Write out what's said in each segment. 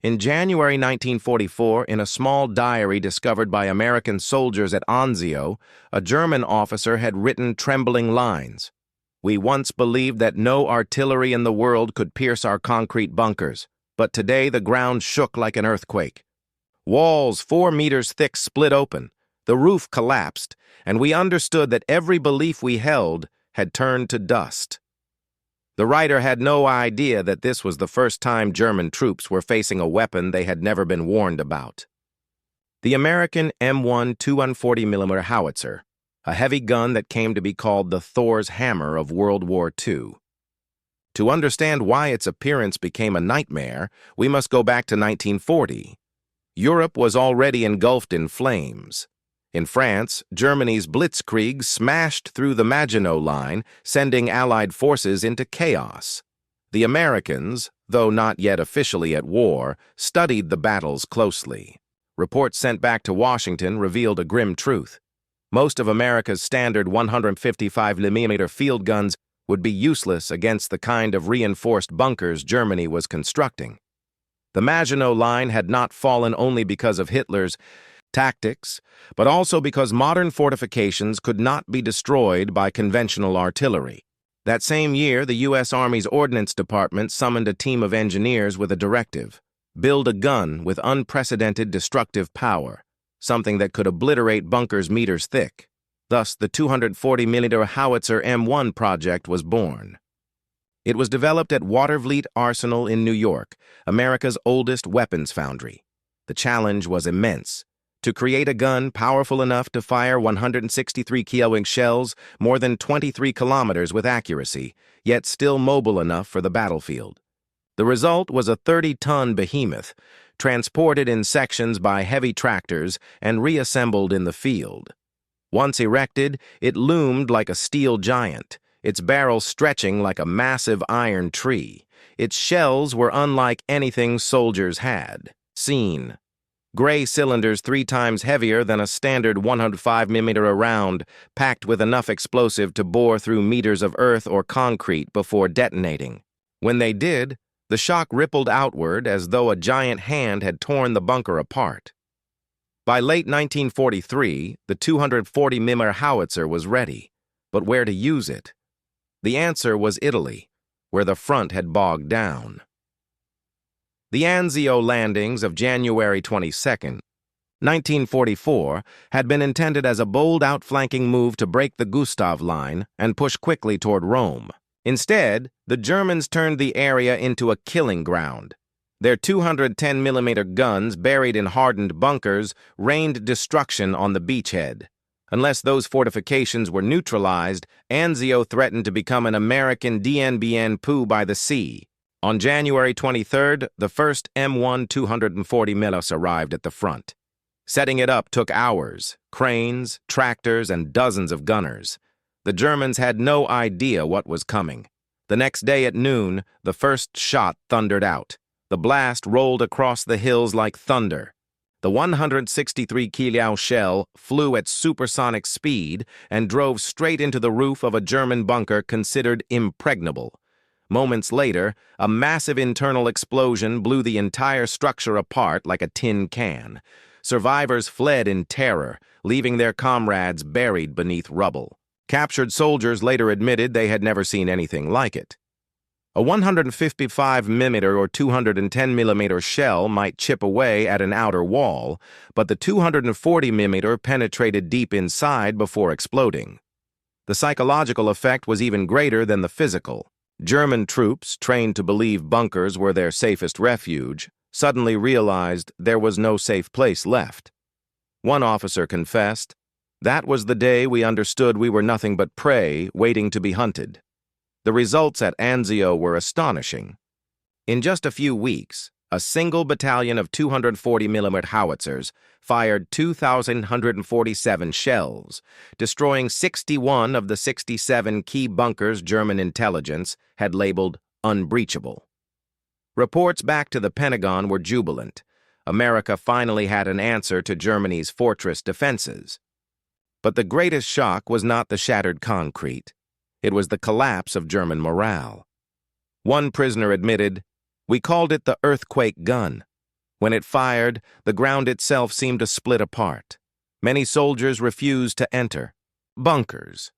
In January 1944, in a small diary discovered by American soldiers at Anzio, a German officer had written trembling lines. "We once believed that no artillery in the world could pierce our concrete bunkers, but today the ground shook like an earthquake. Walls 4 meters thick split open, the roof collapsed, and we understood that every belief we held had turned to dust." The writer had no idea that this was the first time German troops were facing a weapon they had never been warned about. The American M1 240mm Howitzer, a heavy gun that came to be called the Thor's hammer of World War II. To understand why its appearance became a nightmare, we must go back to 1940. Europe was already engulfed in flames. In France, Germany's blitzkrieg smashed through the Maginot Line, sending Allied forces into chaos. The Americans, though not yet officially at war, studied the battles closely. Reports sent back to Washington revealed a grim truth. Most of America's standard 155mm field guns would be useless against the kind of reinforced bunkers Germany was constructing. The Maginot Line had not fallen only because of Hitler's tactics, but also because modern fortifications could not be destroyed by conventional artillery. That same year, the U.S. Army's Ordnance Department summoned a team of engineers with a directive: build a gun with unprecedented destructive power, something that could obliterate bunkers meters thick. Thus, the 240mm Howitzer M1 project was born. It was developed at Watervliet Arsenal in New York, America's oldest weapons foundry. The challenge was immense: to create a gun powerful enough to fire 163 Kioing shells more than 23 kilometers with accuracy, yet still mobile enough for the battlefield. The result was a 30-ton behemoth, transported in sections by heavy tractors and reassembled in the field. Once erected, it loomed like a steel giant, its barrel stretching like a massive iron tree. Its shells were unlike anything soldiers had seen. Gray cylinders 3 times heavier than a standard 105mm round, packed with enough explosive to bore through meters of earth or concrete before detonating. When they did, the shock rippled outward as though a giant hand had torn the bunker apart. By late 1943, the 240mm Howitzer was ready, but where to use it? The answer was Italy, where the front had bogged down. The Anzio landings of January 22, 1944, had been intended as a bold outflanking move to break the Gustav Line and push quickly toward Rome. Instead, the Germans turned the area into a killing ground. Their 210mm guns, buried in hardened bunkers, rained destruction on the beachhead. Unless those fortifications were neutralized, Anzio threatened to become an American Dien Bien Phu by the sea. On January 23rd, the first M1 240mm arrived at the front. Setting it up took hours: cranes, tractors, and dozens of gunners. The Germans had no idea what was coming. The next day at noon, the first shot thundered out. The blast rolled across the hills like thunder. The 163 Kilo shell flew at supersonic speed and drove straight into the roof of a German bunker considered impregnable. Moments later, a massive internal explosion blew the entire structure apart like a tin can. Survivors fled in terror, leaving their comrades buried beneath rubble. Captured soldiers later admitted they had never seen anything like it. A 155mm or 210mm shell might chip away at an outer wall, but the 240mm penetrated deep inside before exploding. The psychological effect was even greater than the physical. German troops, trained to believe bunkers were their safest refuge, suddenly realized there was no safe place left. One officer confessed, "That was the day we understood we were nothing but prey waiting to be hunted." The results at Anzio were astonishing. In just a few weeks, a single battalion of 240mm howitzers fired 2,147 shells, destroying 61 of the 67 key bunkers German intelligence had labeled unbreachable. Reports back to the Pentagon were jubilant. America finally had an answer to Germany's fortress defenses. But the greatest shock was not the shattered concrete. It was the collapse of German morale. One prisoner admitted, "We called it the earthquake gun. When it fired, the ground itself seemed to split apart. Many soldiers refused to enter. Bunkers.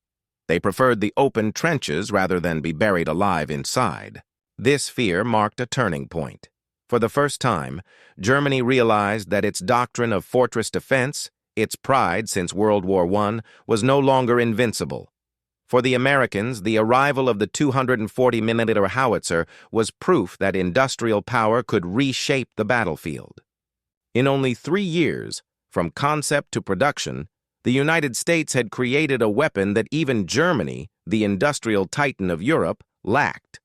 They preferred the open trenches rather than be buried alive inside. This fear marked a turning point. For the first time, Germany realized that its doctrine of fortress defense, its pride since World War I, was no longer invincible. For the Americans, the arrival of the 240mm Howitzer was proof that industrial power could reshape the battlefield. In only 3 years, from concept to production, the United States had created a weapon that even Germany, the industrial titan of Europe, lacked.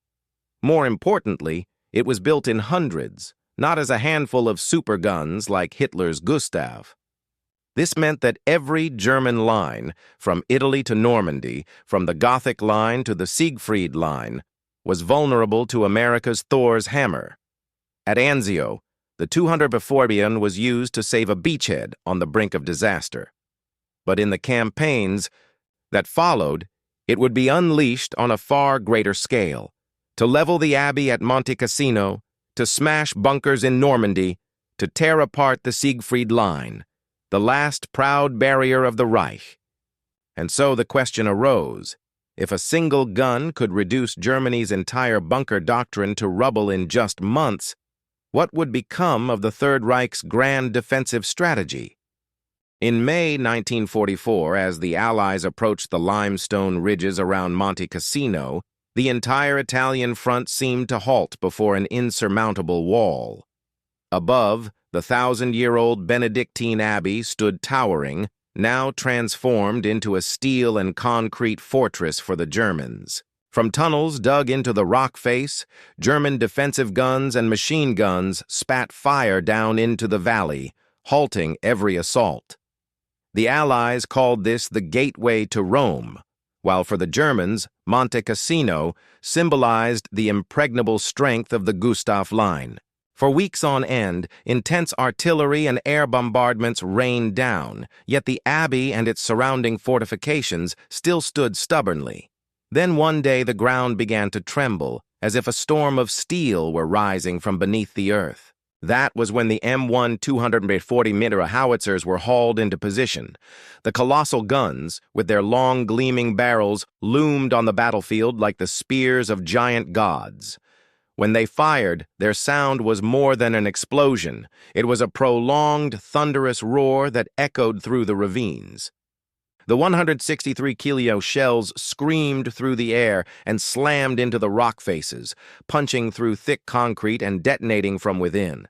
More importantly, it was built in hundreds, not as a handful of superguns like Hitler's Gustav. This meant that every German line, from Italy to Normandy, from the Gothic Line to the Siegfried Line, was vulnerable to America's Thor's hammer. At Anzio, the 240mm was used to save a beachhead on the brink of disaster. But in the campaigns that followed, it would be unleashed on a far greater scale, to level the abbey at Monte Cassino, to smash bunkers in Normandy, to tear apart the Siegfried Line, the last proud barrier of the Reich. And so the question arose, if a single gun could reduce Germany's entire bunker doctrine to rubble in just months, what would become of the Third Reich's grand defensive strategy? In May 1944, as the Allies approached the limestone ridges around Monte Cassino, the entire Italian front seemed to halt before an insurmountable wall. Above, the 1,000-year-old Benedictine Abbey stood towering, now transformed into a steel and concrete fortress for the Germans. From tunnels dug into the rock face, German defensive guns and machine guns spat fire down into the valley, halting every assault. The Allies called this the gateway to Rome, while for the Germans, Monte Cassino symbolized the impregnable strength of the Gustav Line. For weeks on end, intense artillery and air bombardments rained down, yet the abbey and its surrounding fortifications still stood stubbornly. Then one day the ground began to tremble, as if a storm of steel were rising from beneath the earth. That was when the M1 240mm howitzers were hauled into position. The colossal guns, with their long gleaming barrels, loomed on the battlefield like the spears of giant gods. When they fired, their sound was more than an explosion. It was a prolonged, thunderous roar that echoed through the ravines. The 163-kilo shells screamed through the air and slammed into the rock faces, punching through thick concrete and detonating from within.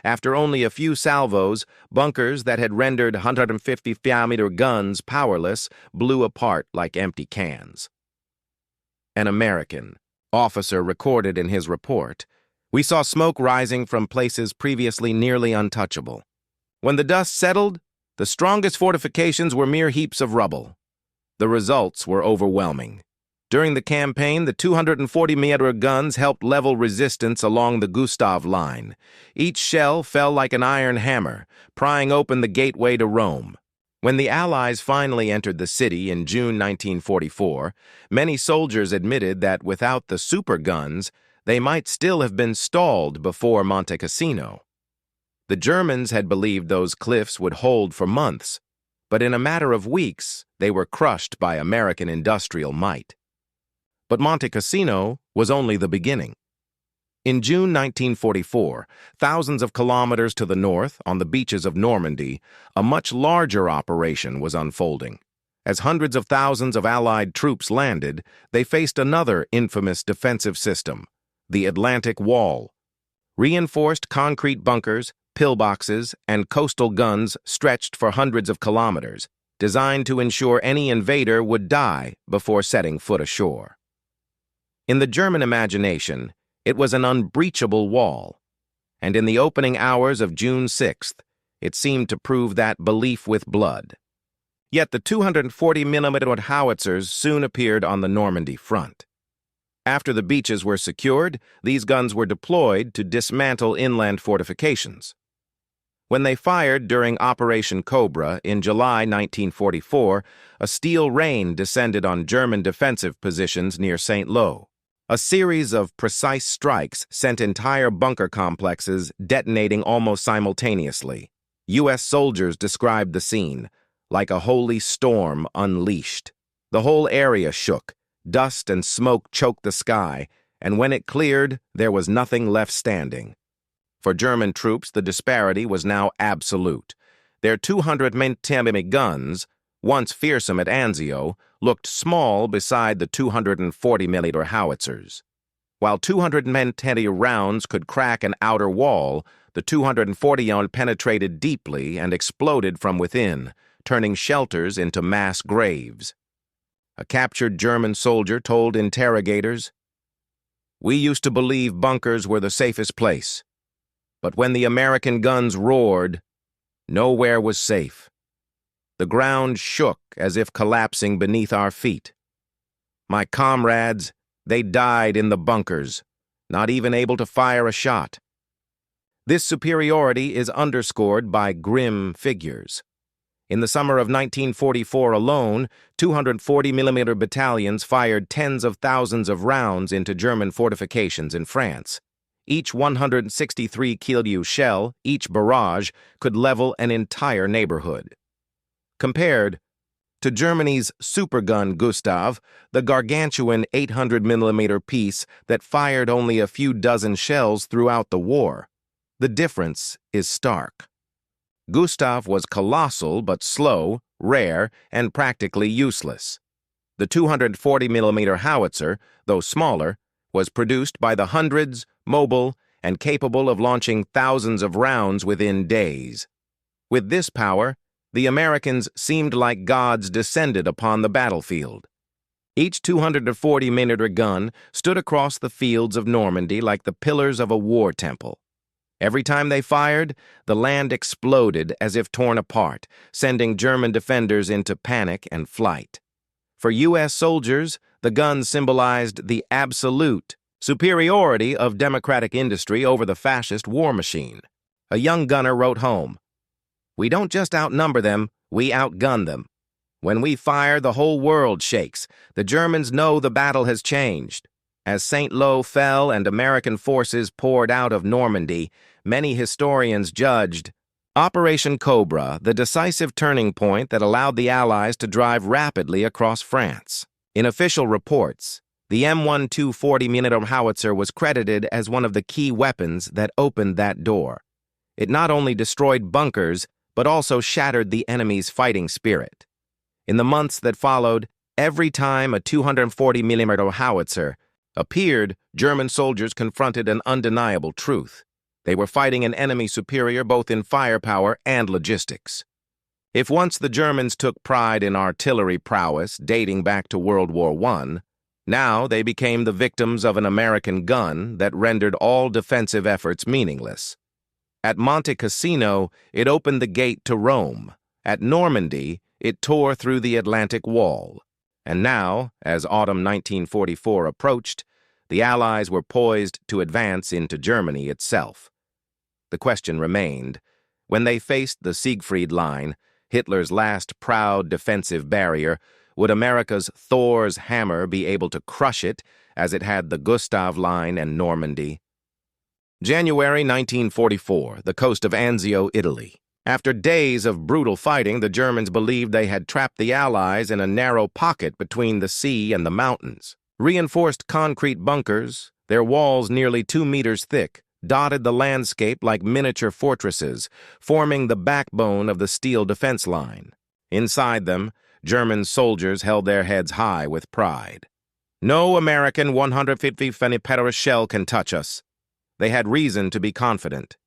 After only a few salvos, bunkers that had rendered 150mm guns powerless blew apart like empty cans. An American officer recorded in his report, "We saw smoke rising from places previously nearly untouchable. When the dust settled, the strongest fortifications were mere heaps of rubble. The results were overwhelming. During the campaign, the 240mm guns helped level resistance along the Gustav Line. Each shell fell like an iron hammer, prying open the gateway to Rome. When the Allies finally entered the city in June 1944, many soldiers admitted that without the super guns, they might still have been stalled before Monte Cassino. The Germans had believed those cliffs would hold for months, but in a matter of weeks, they were crushed by American industrial might. But Monte Cassino was only the beginning. In June 1944, thousands of kilometers to the north, on the beaches of Normandy, a much larger operation was unfolding. As hundreds of thousands of Allied troops landed, they faced another infamous defensive system, the Atlantic Wall. Reinforced concrete bunkers, pillboxes, and coastal guns stretched for hundreds of kilometers, designed to ensure any invader would die before setting foot ashore. In the German imagination, it was an unbreachable wall, and in the opening hours of June 6th, it seemed to prove that belief with blood. Yet the 240mm howitzers soon appeared on the Normandy front. After the beaches were secured, these guns were deployed to dismantle inland fortifications. When they fired during Operation Cobra in July 1944, a steel rain descended on German defensive positions near St. Lo. A series of precise strikes sent entire bunker complexes detonating almost simultaneously. U.S. soldiers described the scene like a holy storm unleashed. The whole area shook, dust and smoke choked the sky, and when it cleared, there was nothing left standing. For German troops, the disparity was now absolute. Their 240mm guns, once fearsome at Anzio, looked small beside the 240mm Howitzers. While 210 rounds could crack an outer wall, the 240 penetrated deeply and exploded from within, turning shelters into mass graves. A captured German soldier told interrogators, "We used to believe bunkers were the safest place. But when the American guns roared, nowhere was safe. The ground shook as if collapsing beneath our feet. My comrades, they died in the bunkers, not even able to fire a shot." This superiority is underscored by grim figures. In the summer of 1944 alone, 240mm battalions fired tens of thousands of rounds into German fortifications in France. Each 163 kilo shell, each barrage, could level an entire neighborhood. Compared to Germany's supergun Gustav, the gargantuan 800mm piece that fired only a few dozen shells throughout the war, the difference is stark. Gustav was colossal but slow, rare, and practically useless. The 240mm Howitzer, though smaller, was produced by the hundreds, mobile, and capable of launching thousands of rounds within days. With this power, the Americans seemed like gods descended upon the battlefield. Each 240mm gun stood across the fields of Normandy like the pillars of a war temple. Every time they fired, the land exploded as if torn apart, sending German defenders into panic and flight. For U.S. soldiers, the guns symbolized the absolute superiority of democratic industry over the fascist war machine. A young gunner wrote home, "We don't just outnumber them, we outgun them. When we fire, the whole world shakes. The Germans know the battle has changed." As St. Lo fell and American forces poured out of Normandy, many historians judged Operation Cobra the decisive turning point that allowed the Allies to drive rapidly across France. In official reports, the M1 240mm Howitzer was credited as one of the key weapons that opened that door. It not only destroyed bunkers, but also shattered the enemy's fighting spirit. In the months that followed, every time a 240mm Howitzer appeared, German soldiers confronted an undeniable truth. They were fighting an enemy superior both in firepower and logistics. If once the Germans took pride in artillery prowess dating back to World War I, now they became the victims of an American gun that rendered all defensive efforts meaningless. At Monte Cassino, it opened the gate to Rome. At Normandy, it tore through the Atlantic Wall. And now, as autumn 1944 approached, the Allies were poised to advance into Germany itself. The question remained, when they faced the Siegfried Line, Hitler's last proud defensive barrier, would America's Thor's hammer be able to crush it as it had the Gustav Line and Normandy? January 1944, the coast of Anzio, Italy. After days of brutal fighting, the Germans believed they had trapped the Allies in a narrow pocket between the sea and the mountains. Reinforced concrete bunkers, their walls nearly 2 meters thick, dotted the landscape like miniature fortresses, forming the backbone of the steel defense line. Inside them, German soldiers held their heads high with pride. "No American 150mm shell can touch us." They had reason to be confident.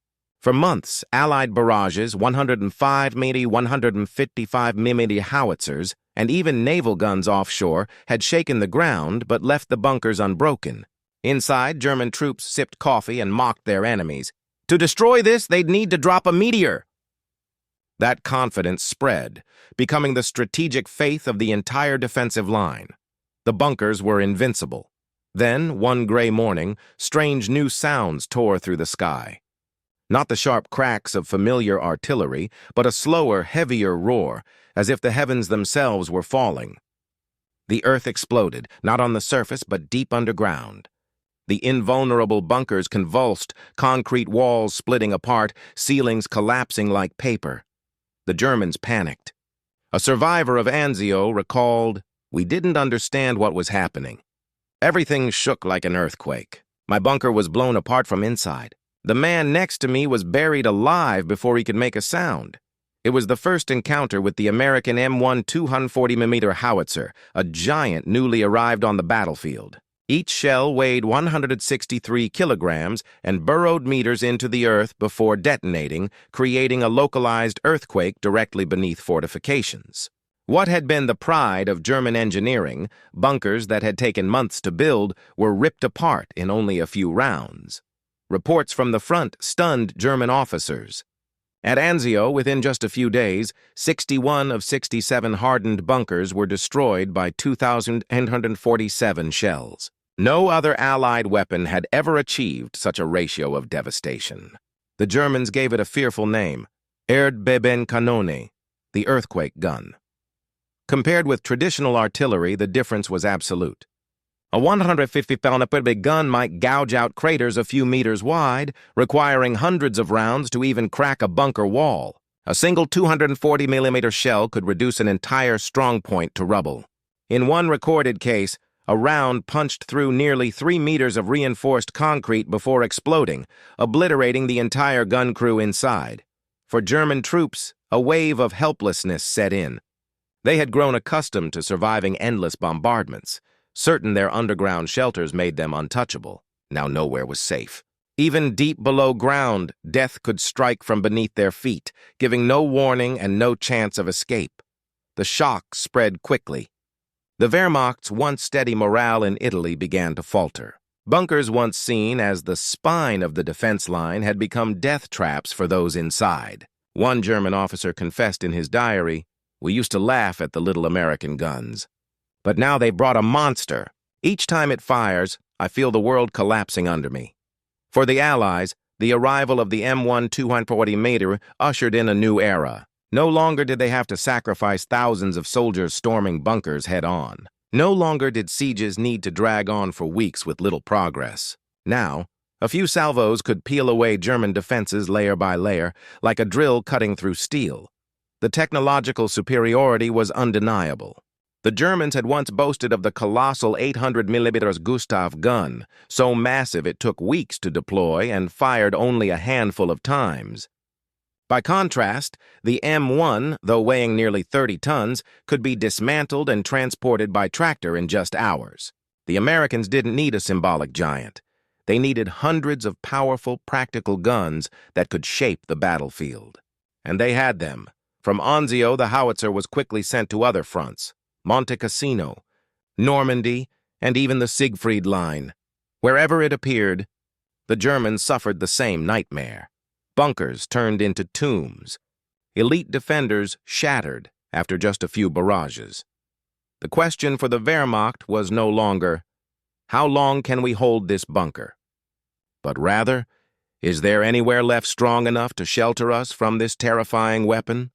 For months, Allied barrages, 105mm, 155mm howitzers, and even naval guns offshore had shaken the ground but left the bunkers unbroken. Inside, German troops sipped coffee and mocked their enemies. To destroy this, they'd need to drop a meteor. That confidence spread, becoming the strategic faith of the entire defensive line. The bunkers were invincible. Then, one gray morning, strange new sounds tore through the sky. Not the sharp cracks of familiar artillery, but a slower, heavier roar, as if the heavens themselves were falling. The earth exploded, not on the surface, but deep underground. The invulnerable bunkers convulsed, concrete walls splitting apart, ceilings collapsing like paper. The Germans panicked. A survivor of Anzio recalled, "We didn't understand what was happening. Everything shook like an earthquake. My bunker was blown apart from inside. The man next to me was buried alive before he could make a sound." It was the first encounter with the American M1 240mm Howitzer, a giant newly arrived on the battlefield. Each shell weighed 163 kilograms and burrowed meters into the earth before detonating, creating a localized earthquake directly beneath fortifications. What had been the pride of German engineering, bunkers that had taken months to build, were ripped apart in only a few rounds. Reports from the front stunned German officers. At Anzio, within just a few days, 61 of 67 hardened bunkers were destroyed by 2,847 shells. No other Allied weapon had ever achieved such a ratio of devastation. The Germans gave it a fearful name, Erdbebenkanone, the earthquake gun. Compared with traditional artillery, the difference was absolute. A 150mm gun might gouge out craters a few meters wide, requiring hundreds of rounds to even crack a bunker wall. A single 240mm shell could reduce an entire strongpoint to rubble. In one recorded case, a round punched through nearly 3 meters of reinforced concrete before exploding, obliterating the entire gun crew inside. For German troops, a wave of helplessness set in. They had grown accustomed to surviving endless bombardments. Certain their underground shelters made them untouchable. Now nowhere was safe. Even deep below ground, death could strike from beneath their feet, giving no warning and no chance of escape. The shock spread quickly. The Wehrmacht's once steady morale in Italy began to falter. Bunkers once seen as the spine of the defense line had become death traps for those inside. One German officer confessed in his diary, "We used to laugh at the little American guns. But now they brought a monster. Each time it fires, I feel the world collapsing under me." For the Allies, the arrival of the M1 240mm ushered in a new era. No longer did they have to sacrifice thousands of soldiers storming bunkers head-on. No longer did sieges need to drag on for weeks with little progress. Now, a few salvos could peel away German defenses layer by layer, like a drill cutting through steel. The technological superiority was undeniable. The Germans had once boasted of the colossal 800mm Gustav gun, so massive it took weeks to deploy and fired only a handful of times. By contrast, the M1, though weighing nearly 30 tons, could be dismantled and transported by tractor in just hours. The Americans didn't need a symbolic giant. They needed hundreds of powerful, practical guns that could shape the battlefield. And they had them. From Anzio, the howitzer was quickly sent to other fronts. Monte Cassino, Normandy, and even the Siegfried Line. Wherever it appeared, the Germans suffered the same nightmare. Bunkers turned into tombs. Elite defenders shattered after just a few barrages. The question for the Wehrmacht was no longer, how long can we hold this bunker? But rather, is there anywhere left strong enough to shelter us from this terrifying weapon?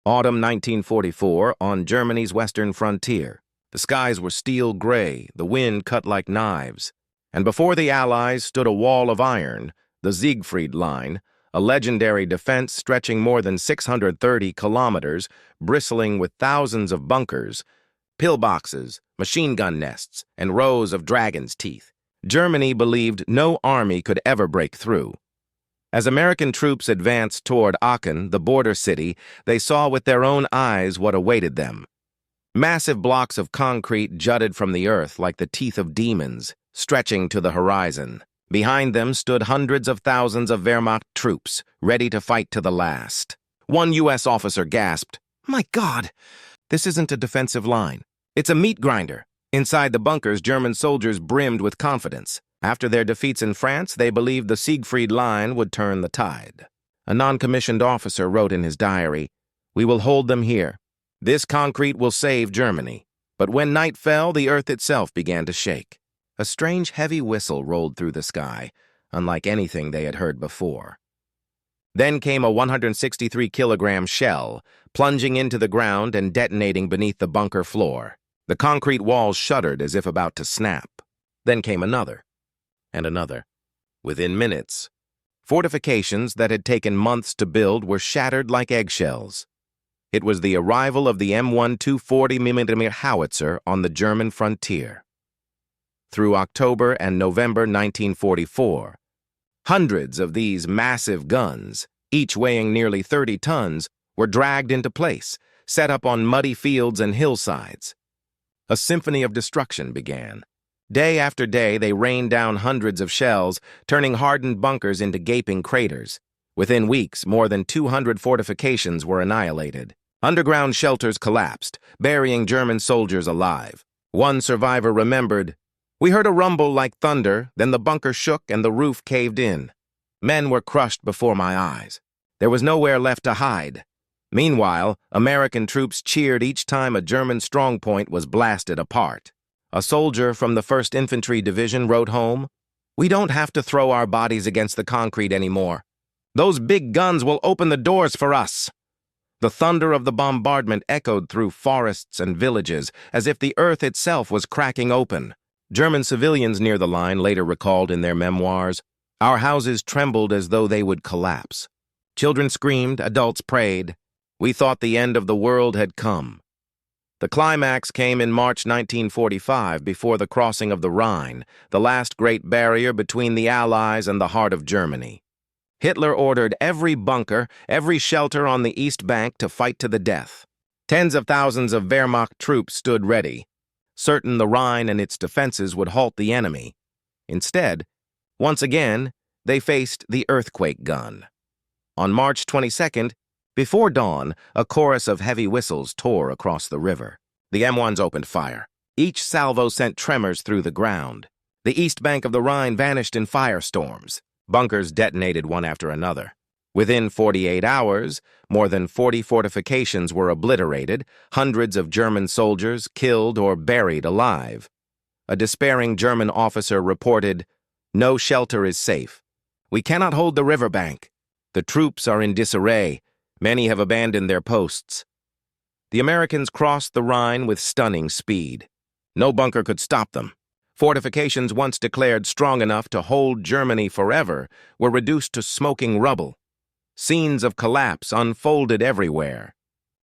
Autumn 1944, on Germany's western frontier. The skies were steel gray, the wind cut like knives. And before the Allies stood a wall of iron, the Siegfried Line, a legendary defense stretching more than 630 kilometers, bristling with thousands of bunkers, pillboxes, machine gun nests, and rows of dragon's teeth. Germany believed no army could ever break through. As American troops advanced toward Aachen, the border city, they saw with their own eyes what awaited them. Massive blocks of concrete jutted from the earth like the teeth of demons, stretching to the horizon. Behind them stood hundreds of thousands of Wehrmacht troops, ready to fight to the last. One U.S. officer gasped, "My God, this isn't a defensive line. It's a meat grinder." Inside the bunkers, German soldiers brimmed with confidence. After their defeats in France, they believed the Siegfried Line would turn the tide. A non-commissioned officer wrote in his diary, "We will hold them here. This concrete will save Germany." But when night fell, the earth itself began to shake. A strange heavy whistle rolled through the sky, unlike anything they had heard before. Then came a 163-kilogram shell, plunging into the ground and detonating beneath the bunker floor. The concrete walls shuddered as if about to snap. Then came another. and another. Within minutes, fortifications that had taken months to build were shattered like eggshells. It was the arrival of the M1 240mm Howitzer on the German frontier. Through October and November 1944, hundreds of these massive guns, each weighing nearly 30 tons, were dragged into place, set up on muddy fields and hillsides. A symphony of destruction began. Day after day, they rained down hundreds of shells, turning hardened bunkers into gaping craters. Within weeks, more than 200 fortifications were annihilated. Underground shelters collapsed, burying German soldiers alive. One survivor remembered, "We heard a rumble like thunder, then the bunker shook and the roof caved in. Men were crushed before my eyes. There was nowhere left to hide." Meanwhile, American troops cheered each time a German strongpoint was blasted apart. A soldier from the 1st Infantry Division wrote home, "We don't have to throw our bodies against the concrete anymore. Those big guns will open the doors for us." The thunder of the bombardment echoed through forests and villages, as if the earth itself was cracking open. German civilians near the line later recalled in their memoirs, "Our houses trembled as though they would collapse. Children screamed, adults prayed. We thought the end of the world had come." The climax came in March 1945 before the crossing of the Rhine, the last great barrier between the Allies and the heart of Germany. Hitler ordered every bunker, every shelter on the East Bank to fight to the death. Tens of thousands of Wehrmacht troops stood ready, certain the Rhine and its defenses would halt the enemy. Instead, once again, they faced the earthquake gun. On March 22nd, before dawn, a chorus of heavy whistles tore across the river. The M1s opened fire. Each salvo sent tremors through the ground. The east bank of the Rhine vanished in firestorms. Bunkers detonated one after another. Within 48 hours, more than 40 fortifications were obliterated, hundreds of German soldiers killed or buried alive. A despairing German officer reported, "No shelter is safe. We cannot hold the riverbank. The troops are in disarray. Many have abandoned their posts." The Americans crossed the Rhine with stunning speed. No bunker could stop them. Fortifications once declared strong enough to hold Germany forever were reduced to smoking rubble. Scenes of collapse unfolded everywhere.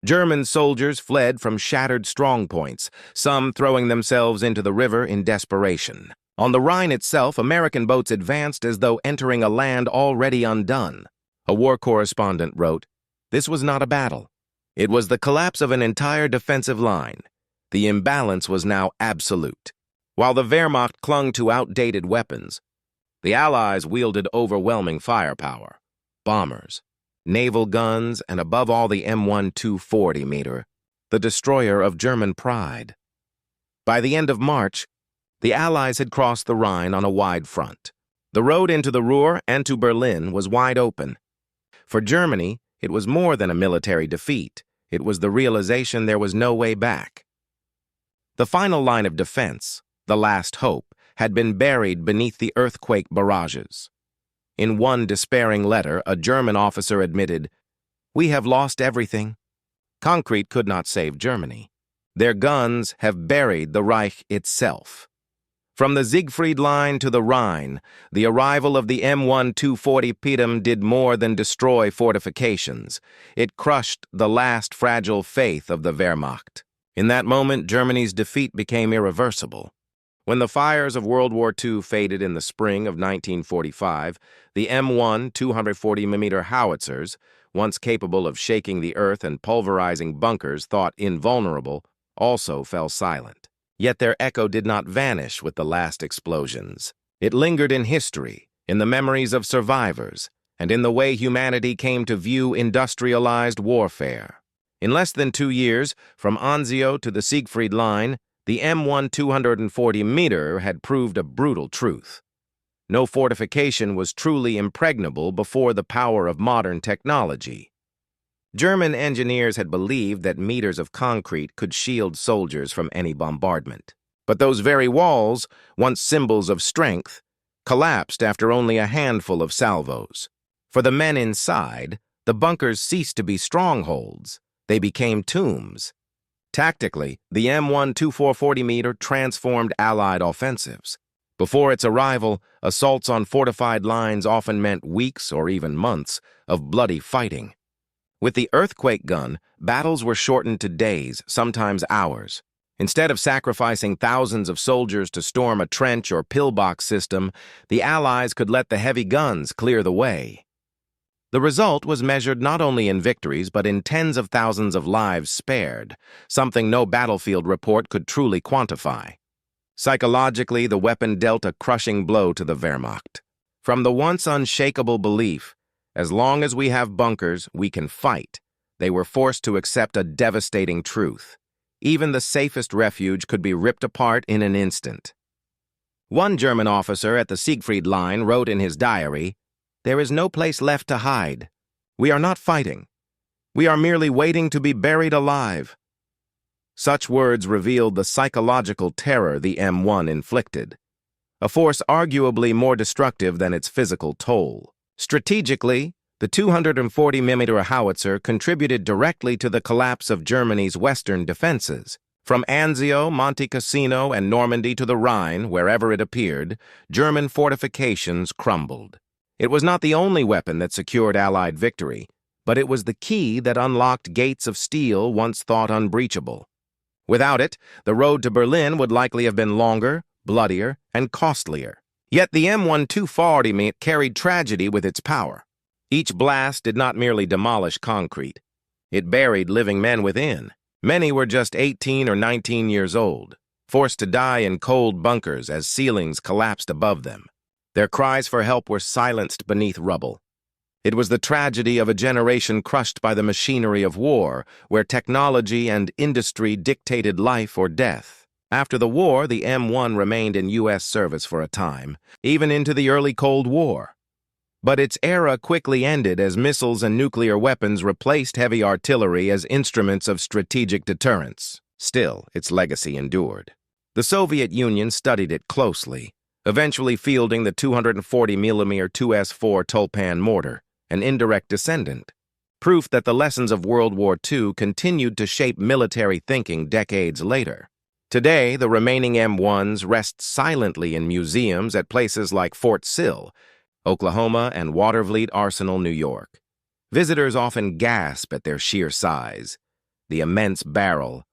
German soldiers fled from shattered strongpoints, some throwing themselves into the river in desperation. On the Rhine itself, American boats advanced as though entering a land already undone. A war correspondent wrote, "This was not a battle. It was the collapse of an entire defensive line. The imbalance was now absolute." While the Wehrmacht clung to outdated weapons, the Allies wielded overwhelming firepower. Bombers, naval guns, and above all the M1 240mm, the destroyer of German pride. By the end of March, the Allies had crossed the Rhine on a wide front. The road into the Ruhr and to Berlin was wide open. For Germany, it was more than a military defeat. It was the realization there was no way back. The final line of defense, the last hope, had been buried beneath the earthquake barrages. In one despairing letter, a German officer admitted, "We have lost everything. Concrete could not save Germany. Their guns have buried the Reich itself." From the Siegfried Line to the Rhine, the arrival of the M1 240mm did more than destroy fortifications. It crushed the last fragile faith of the Wehrmacht. In that moment, Germany's defeat became irreversible. When the fires of World War II faded in the spring of 1945, the M1 240mm Howitzers, once capable of shaking the earth and pulverizing bunkers thought invulnerable, also fell silent. Yet their echo did not vanish with the last explosions. It lingered in history, in the memories of survivors, and in the way humanity came to view industrialized warfare. In less than 2 years, from Anzio to the Siegfried Line, the M1 240mm had proved a brutal truth. No fortification was truly impregnable before the power of modern technology. German engineers had believed that meters of concrete could shield soldiers from any bombardment. But those very walls, once symbols of strength, collapsed after only a handful of salvos. For the men inside, the bunkers ceased to be strongholds. They became tombs. Tactically, the M1 240mm transformed Allied offensives. Before its arrival, assaults on fortified lines often meant weeks or even months of bloody fighting. With the earthquake gun, battles were shortened to days, sometimes hours. Instead of sacrificing thousands of soldiers to storm a trench or pillbox system, the Allies could let the heavy guns clear the way. The result was measured not only in victories but in tens of thousands of lives spared, something no battlefield report could truly quantify. Psychologically, the weapon dealt a crushing blow to the Wehrmacht. From the once unshakable belief, as long as we have bunkers, we can fight, they were forced to accept a devastating truth. Even the safest refuge could be ripped apart in an instant. One German officer at the Siegfried Line wrote in his diary, "There is no place left to hide. We are not fighting. We are merely waiting to be buried alive." Such words revealed the psychological terror the M1 inflicted, a force arguably more destructive than its physical toll. Strategically, the 240mm Howitzer contributed directly to the collapse of Germany's western defenses. From Anzio, Monte Cassino, and Normandy to the Rhine, wherever it appeared, German fortifications crumbled. It was not the only weapon that secured Allied victory, but it was the key that unlocked gates of steel once thought unbreachable. Without it, the road to Berlin would likely have been longer, bloodier, and costlier. Yet the M1 240mm carried tragedy with its power. Each blast did not merely demolish concrete. It buried living men within. Many were just 18 or 19 years old, forced to die in cold bunkers as ceilings collapsed above them. Their cries for help were silenced beneath rubble. It was the tragedy of a generation crushed by the machinery of war, where technology and industry dictated life or death. After the war, the M1 remained in U.S. service for a time, even into the early Cold War. But its era quickly ended as missiles and nuclear weapons replaced heavy artillery as instruments of strategic deterrence. Still, its legacy endured. The Soviet Union studied it closely, eventually fielding the 240mm 2S4 Tulpan mortar, an indirect descendant. Proof that the lessons of World War II continued to shape military thinking decades later. Today, the remaining M1s rest silently in museums at places like Fort Sill, Oklahoma, and Watervliet Arsenal, New York. Visitors often gasp at their sheer size, the immense barrel,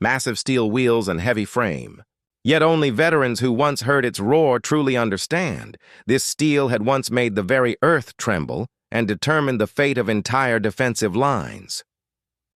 massive steel wheels, and heavy frame. Yet only veterans who once heard its roar truly understand. This steel had once made the very earth tremble and determined the fate of entire defensive lines.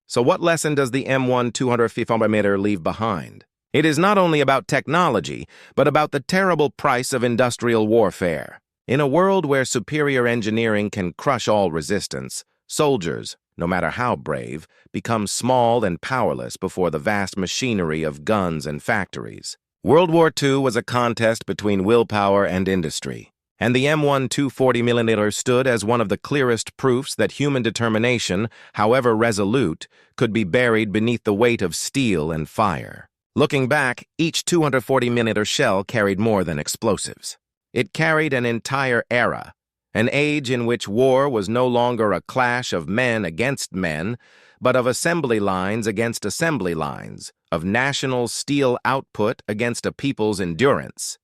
So what lesson does the M1 240mm leave behind? It is not only about technology, but about the terrible price of industrial warfare. In a world where superior engineering can crush all resistance, soldiers, no matter how brave, become small and powerless before the vast machinery of guns and factories. World War II was a contest between willpower and industry, and the M1 240mm stood as one of the clearest proofs that human determination, however resolute, could be buried beneath the weight of steel and fire. Looking back, each 240mm shell carried more than explosives. It carried an entire era, an age in which war was no longer a clash of men against men, but of assembly lines against assembly lines, of national steel output against a people's endurance.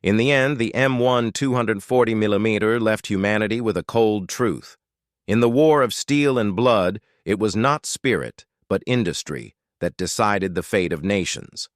In the end, the M1 240mm left humanity with a cold truth. In the war of steel and blood, it was not spirit, but industry that decided the fate of nations.